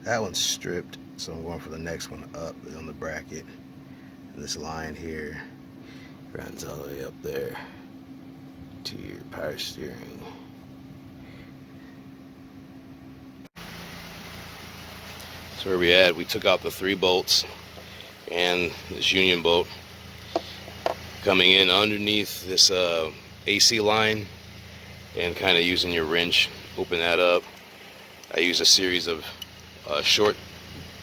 That one's stripped, so I'm going for the next one up on the bracket. And this line here runs all the way up there to your power steering. So where we at, we took out the 3 bolts and this union bolt coming in underneath this AC line, and kind of using your wrench, open that up. I use a series of short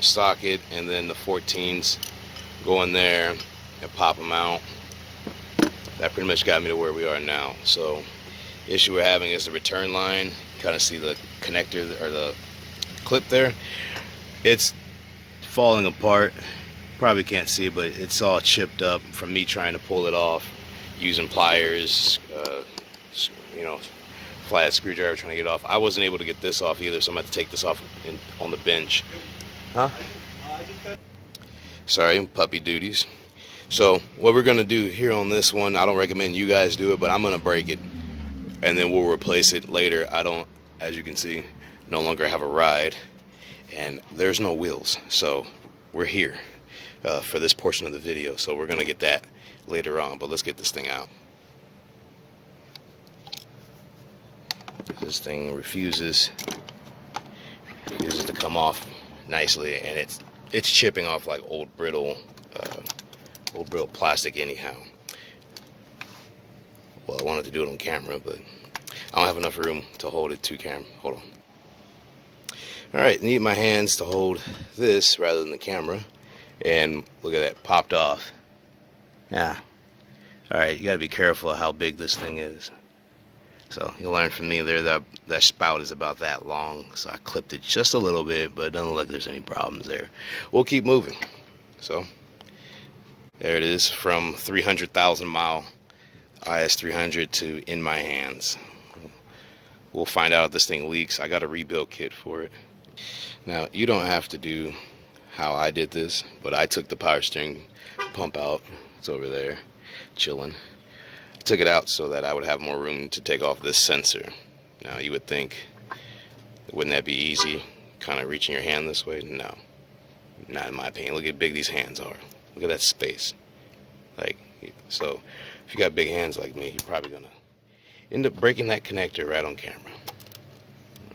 socket and then the 14s go in there and pop them out. That pretty much got me to where we are now. So the issue we're having is the return line. Kind of see the connector or the clip there. It's falling apart. Probably can't see it, but it's all chipped up from me trying to pull it off using pliers, you know, flat screwdriver trying to get it off. I wasn't able to get this off either, so I'm going to take this off on the bench. Huh? Sorry, puppy duties. So what we're going to do here on this one, I don't recommend you guys do it, but I'm going to break it and then we'll replace it later. I don't, as you can see, no longer have a ride and there's no wheels, so we're here for this portion of the video. So we're going to get that later on, but let's get this thing out. This thing refuses to come off nicely, and it's chipping off like old brittle plastic anyhow. Well, I wanted to do it on camera, but I don't have enough room to hold it to camera. Hold on. All right, need my hands to hold this rather than the camera, and look at that, popped off. Yeah. All right, you gotta be careful of how big this thing is. So you'll learn from me there that that spout is about that long, so I clipped it just a little bit, but it doesn't look like there's any problems there. We'll keep moving. So there it is, from 300,000 mile is300 to in my hands. We'll find out if this thing leaks. I got a rebuild kit for it. Now you don't have to do how I did this, but I took the power steering pump out. It's over there chilling. Took it out so that I would have more room to take off this sensor. Now you would think, wouldn't that be easy, kind of reaching your hand this way? No, not in my opinion. Look how big these hands are. Look at that space. Like, so if you got big hands like me, you're probably gonna end up breaking that connector right on camera.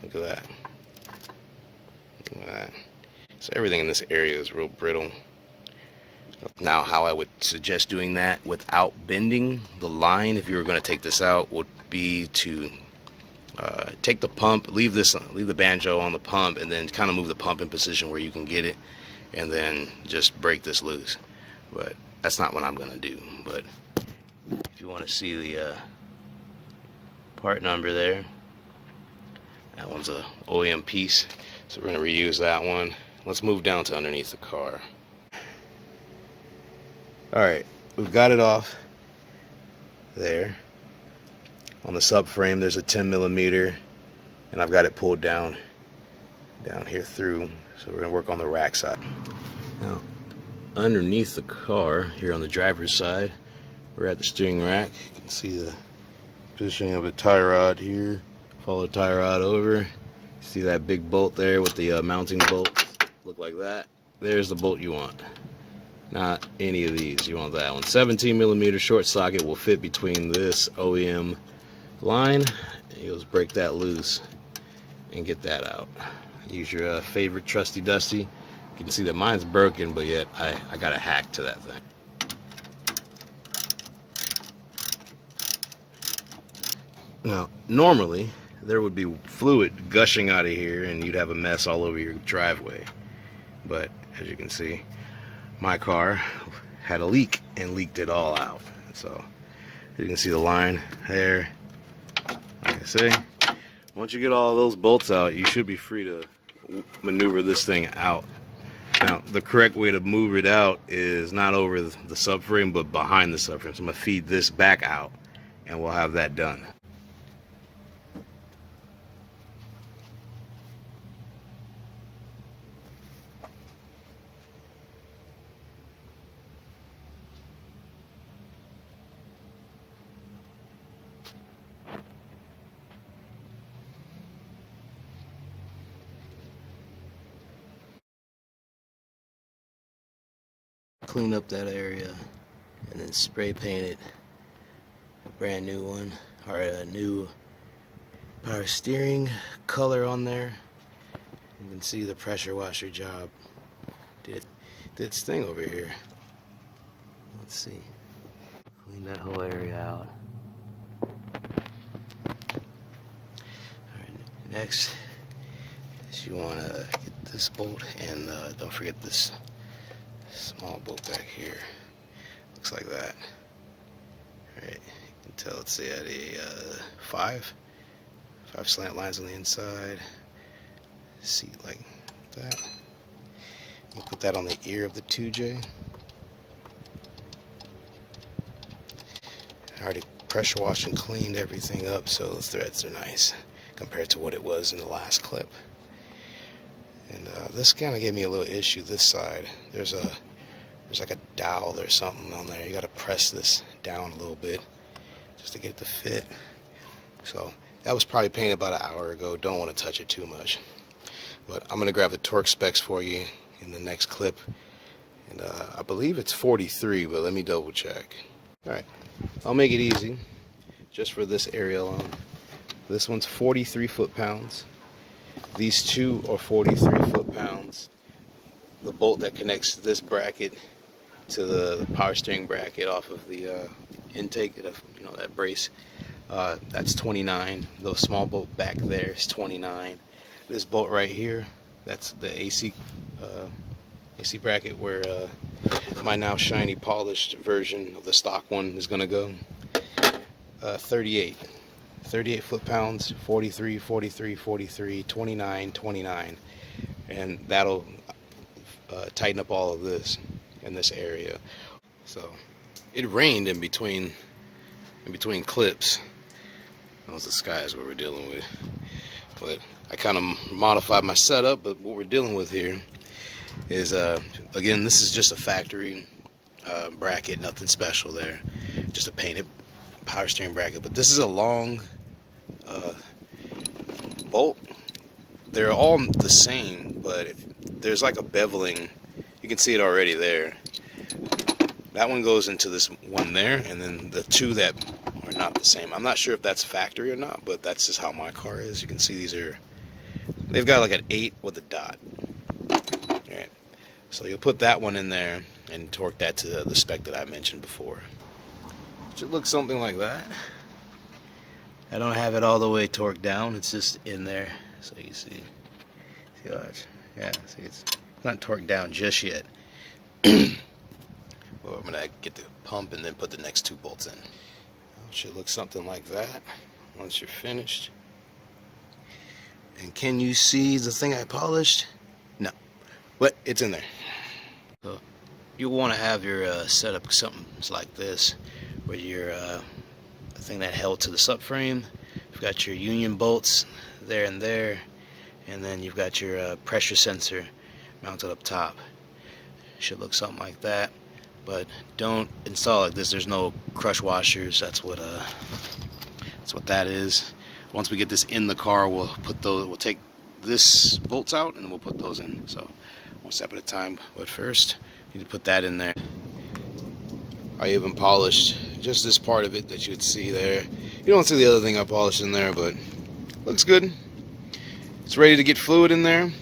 Look at that. Look at that. So everything in this area is real brittle. Now, how I would suggest doing that without bending the line, if you were going to take this out, would be to take the pump, leave the banjo on the pump, and then kind of move the pump in position where you can get it, and then just break this loose. But that's not what I'm going to do. But if you want to see the part number there, that one's a OEM piece, so we're going to reuse that one. Let's move down to underneath the car. Alright, we've got it off there. On the subframe there's a 10mm, and I've got it pulled down here through, so we're going to work on the rack side. Now, underneath the car, here on the driver's side, we're at the steering rack. You can see the positioning of a tie rod here. Follow the tie rod over. See that big bolt there with the mounting bolt? Look like that. There's the bolt you want. Not any of these, you want that one. 17mm short socket will fit between this OEM line. You'll just break that loose and get that out. Use your favorite trusty dusty. You can see that mine's broken, but yet I got a hack to that thing. Now, normally there would be fluid gushing out of here and you'd have a mess all over your driveway. But as you can see, my car had a leak and leaked it all out. So you can see the line there. Like I say, once you get all those bolts out, you should be free to maneuver this thing out. Now, the correct way to move it out is not over the subframe, but behind the subframe. So I'm going to feed this back out, and we'll have that done. clean up that area and then spray paint it a brand new one, or a new power steering color on there. You can see the pressure washer job did its thing over here. Let's see. Clean that whole area out. Alright, next is you want to get this bolt, and don't forget this small bolt back here. Looks like that. Alright, you can tell it's at a 5 slant lines on the inside. See, like that. You put that on the ear of the 2J. I already pressure washed and cleaned everything up, so the threads are nice compared to what it was in the last clip. And this kind of gave me a little issue this side. There's like a dowel or something on there. You got to press this down a little bit just to get it to fit. So that was probably painted about an hour ago. Don't want to touch it too much. But I'm going to grab the torque specs for you in the next clip. And I believe it's 43, but let me double check. Alright, I'll make it easy just for this area alone. This one's 43 foot-pounds. These two are 43 foot-pounds. The bolt that connects this bracket to the power steering bracket off of the intake, you know, that brace, that's 29. The small bolt back there is 29. This bolt right here, that's the AC bracket where my now shiny polished version of the stock one is gonna go. 38 foot-pounds, 43, 43, 43, 29, 29, and that'll tighten up all of this in this area. So it rained in between clips. Those disguise what we're dealing with, but I kind of modified my setup. But what we're dealing with here is again, this is just a factory bracket, nothing special there, just a painted power steering bracket. But this is a long bolt. They're all the same, but there's like a beveling. You can see it already there. That one goes into this one there, and then the two that are not the same. I'm not sure if that's factory or not, but that's just how my car is. You can see they've got like an 8 with a dot. Alright, so you'll put that one in there and torque that to the spec that I mentioned before. It should look something like that. I don't have it all the way torqued down, it's just in there, so you see. Yeah, see, it's not torqued down just yet. Well, I'm gonna get the pump and then put the next 2 bolts in. It should look something like that once you're finished. And can you see the thing I polished? No, but it's in there. So you want to have your setup something like this, where your the thing that held to the subframe. You've got your union bolts there, and then you've got your pressure sensor mounted up top. Should look something like that. But don't install like this. There's no crush washers. That's what that is. Once we get this in the car, we'll take this bolts out and we'll put those in. So one step at a time. But first, you need to put that in there. I even polished just this part of it that you would see there. You don't see the other thing I polished in there, but looks good. It's ready to get fluid in there.